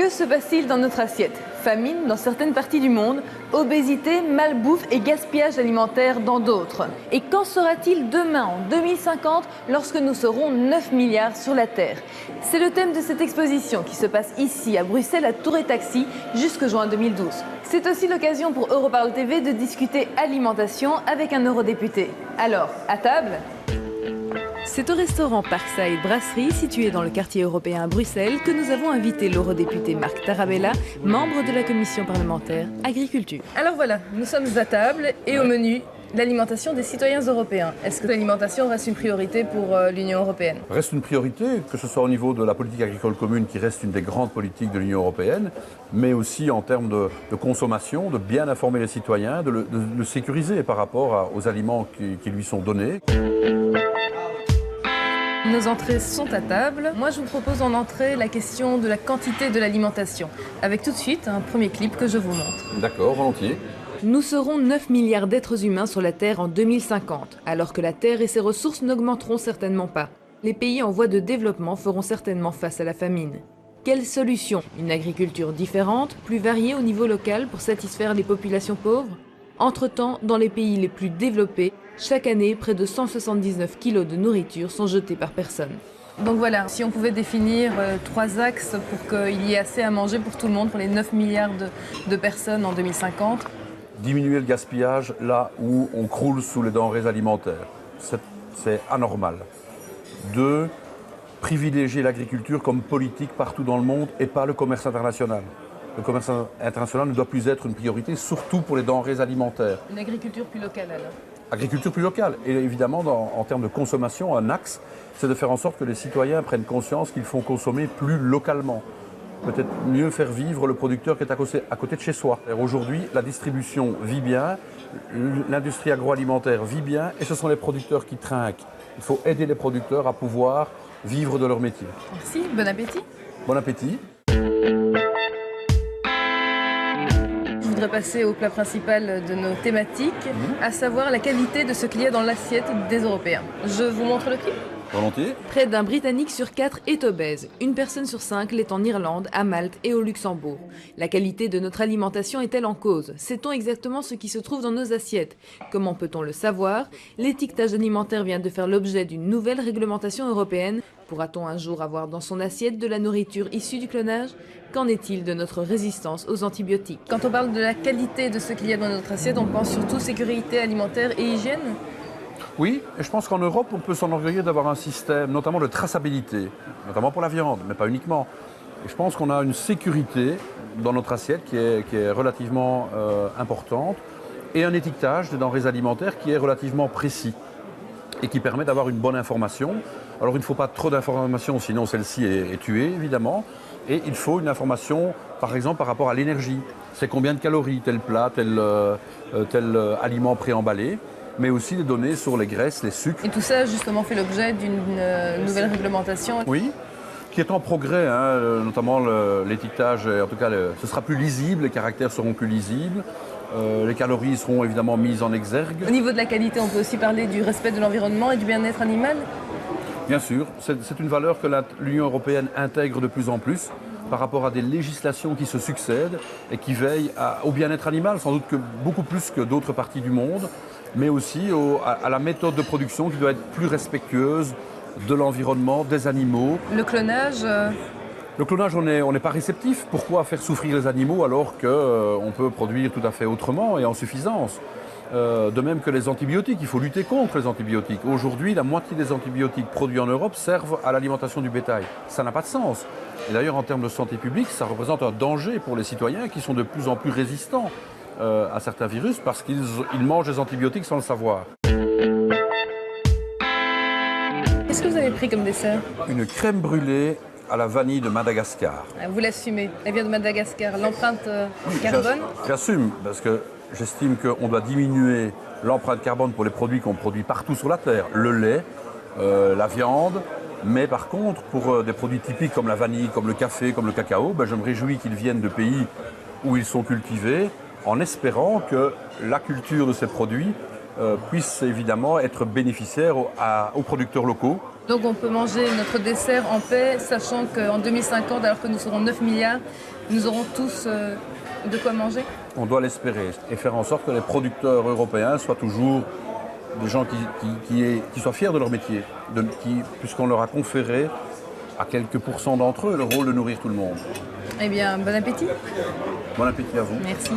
Que se passe-t-il dans notre assiette? Famine dans certaines parties du monde, obésité, malbouffe et gaspillage alimentaire dans d'autres. Et qu'en sera-t-il demain, en 2050, lorsque nous serons 9 milliards sur la Terre? C'est le thème de cette exposition qui se passe ici, à Bruxelles, à Tour et Taxi, jusque juin 2012. C'est aussi l'occasion pour Europarl TV de discuter alimentation avec un eurodéputé. Alors, à table? C'est au restaurant Parkside Brasserie, situé dans le quartier européen à Bruxelles, que nous avons invité l'eurodéputé Marc Tarabella, membre de la commission parlementaire Agriculture. Alors voilà, nous sommes à table et au menu, l'alimentation des citoyens européens. Est-ce que l'alimentation reste une priorité pour l'Union européenne? Reste une priorité, que ce soit au niveau de la politique agricole commune, qui reste une des grandes politiques de l'Union européenne, mais aussi en termes de consommation, de bien informer les citoyens, de le sécuriser par rapport aux aliments qui lui sont donnés. Nos entrées sont à table. Moi, je vous propose en entrée la question de la quantité de l'alimentation, avec tout de suite un premier clip que je vous montre. D'accord, volontiers. Nous serons 9 milliards d'êtres humains sur la Terre en 2050, alors que la Terre et ses ressources n'augmenteront certainement pas. Les pays en voie de développement feront certainement face à la famine. Quelle solution? Une agriculture différente, plus variée au niveau local pour satisfaire les populations pauvres? Entre-temps, dans les pays les plus développés, chaque année, près de 179 kilos de nourriture sont jetés par personne. Donc voilà, si on pouvait définir 3 axes pour qu'il y ait assez à manger pour tout le monde, pour les 9 milliards de personnes en 2050. Diminuer le gaspillage là où on croule sous les denrées alimentaires. C'est anormal. 2, privilégier l'agriculture comme politique partout dans le monde et pas le commerce international. Le commerce international ne doit plus être une priorité, surtout pour les denrées alimentaires. Une agriculture plus locale alors? Agriculture plus locale. Et évidemment, en termes de consommation, un axe, c'est de faire en sorte que les citoyens prennent conscience qu'ils font consommer plus localement. Peut-être mieux faire vivre le producteur qui est à côté de chez soi. Aujourd'hui, la distribution vit bien, l'industrie agroalimentaire vit bien, et ce sont les producteurs qui trinquent. Il faut aider les producteurs à pouvoir vivre de leur métier. Merci, bon appétit. Bon appétit. Je voudrais passer au plat principal de nos thématiques, à savoir la qualité de ce qu'il y a dans l'assiette des Européens. Je vous montre le clip. Volontiers. Près d'un Britannique sur 4 est obèse. Une personne sur 5 l'est en Irlande, à Malte et au Luxembourg. La qualité de notre alimentation est-elle en cause? Sait-on exactement ce qui se trouve dans nos assiettes? Comment peut-on le savoir? L'étiquetage alimentaire vient de faire l'objet d'une nouvelle réglementation européenne. Pourra-t-on un jour avoir dans son assiette de la nourriture issue du clonage? Qu'en est-il de notre résistance aux antibiotiques? Quand on parle de la qualité de ce qu'il y a dans notre assiette, on pense surtout sécurité alimentaire et hygiène? Oui, et je pense qu'en Europe, on peut s'enorgueillir d'avoir un système, notamment de traçabilité, notamment pour la viande, mais pas uniquement. Et je pense qu'on a une sécurité dans notre assiette qui est relativement importante, et un étiquetage des denrées alimentaires qui est relativement précis et qui permet d'avoir une bonne information. Alors il ne faut pas trop d'informations, sinon celle-ci est tuée, évidemment. Et il faut une information, par exemple, par rapport à l'énergie. C'est combien de calories, tel plat, tel aliment préemballé, mais aussi des données sur les graisses, les sucres. Et tout ça, justement, fait l'objet d'une nouvelle réglementation. Oui, qui est en progrès, hein, notamment l'étiquetage, en tout cas, ce sera plus lisible, les caractères seront plus lisibles. Les calories seront évidemment mises en exergue. Au niveau de la qualité, on peut aussi parler du respect de l'environnement et du bien-être animal? Bien sûr, c'est une valeur que l'Union européenne intègre de plus en plus par rapport à des législations qui se succèdent et qui veillent au bien-être animal, sans doute que beaucoup plus que d'autres parties du monde, mais aussi à la méthode de production qui doit être plus respectueuse de l'environnement, des animaux. Le clonage Le clonage, on n'est pas réceptif. Pourquoi faire souffrir les animaux alors qu'on peut produire tout à fait autrement et en suffisance? De même que les antibiotiques, il faut lutter contre les antibiotiques. Aujourd'hui, la moitié des antibiotiques produits en Europe servent à l'alimentation du bétail. Ça n'a pas de sens. Et d'ailleurs, en termes de santé publique, ça représente un danger pour les citoyens qui sont de plus en plus résistants à certains virus parce qu'ils mangent des antibiotiques sans le savoir. Qu'est-ce que vous avez pris comme dessert? Une crème brûlée à la vanille de Madagascar. Vous l'assumez, elle vient de Madagascar. L'empreinte carbone? J'assume, parce que j'estime qu'on doit diminuer l'empreinte carbone pour les produits qu'on produit partout sur la Terre. Le lait, la viande, mais par contre, pour des produits typiques comme la vanille, comme le café, comme le cacao, je me réjouis qu'ils viennent de pays où ils sont cultivés, en espérant que la culture de ces produits puisse évidemment être bénéficiaire aux producteurs locaux. Donc on peut manger notre dessert en paix, sachant qu'en 2050, alors que nous serons 9 milliards, nous aurons tous de quoi manger? On doit l'espérer et faire en sorte que les producteurs européens soient toujours des gens qui soient fiers de leur métier, puisqu'on leur a conféré à quelques pourcents d'entre eux le rôle de nourrir tout le monde. Eh bien, bon appétit. Bon appétit à vous. Merci.